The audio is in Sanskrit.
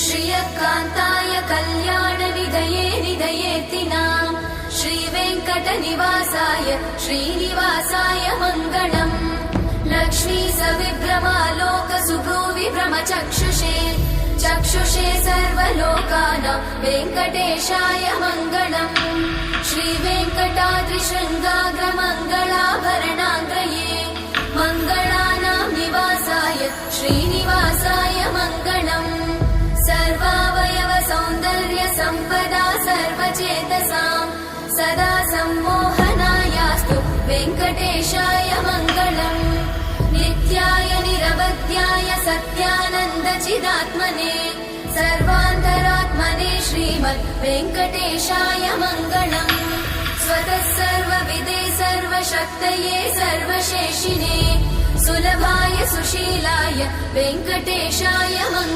श्रियकान्ताय कल्याणनिधये निधयेऽर्तिनाम् श्रीवेङ्कटनिवासाय श्रीनिवासाय मङ्गलम् लक्ष्मी सविभ्रमालोकसुभ्रूविभ्रमचक्षुषे चक्षुषे सर्वलोकानां वेङ्कटेशाय मङ्गलम् श्रीवेङ्कटाद्रिशृङ्गाग्रमङ्गलाभरणाङ्ग्रये मङ्गलानां निवासाय श्रीनिवासाय मङ्गलम् सर्वावयव सौन्दर्य सम्पदा सर्वचेतसां सदा सम्मोहनायास्तु वेङ्कटेशाय मङ्गलम् नित्याय निरवध्याय सत्यानन्दचिदात्मने सर्वान्तरात्मने श्रीमद् वेङ्कटेशाय मङ्गलम् स्वतः सर्वविदे सर्वशक्तये सर्वशेषिने सुलभाय सुशीलाय वेङ्कटेशाय मङ्गलम्।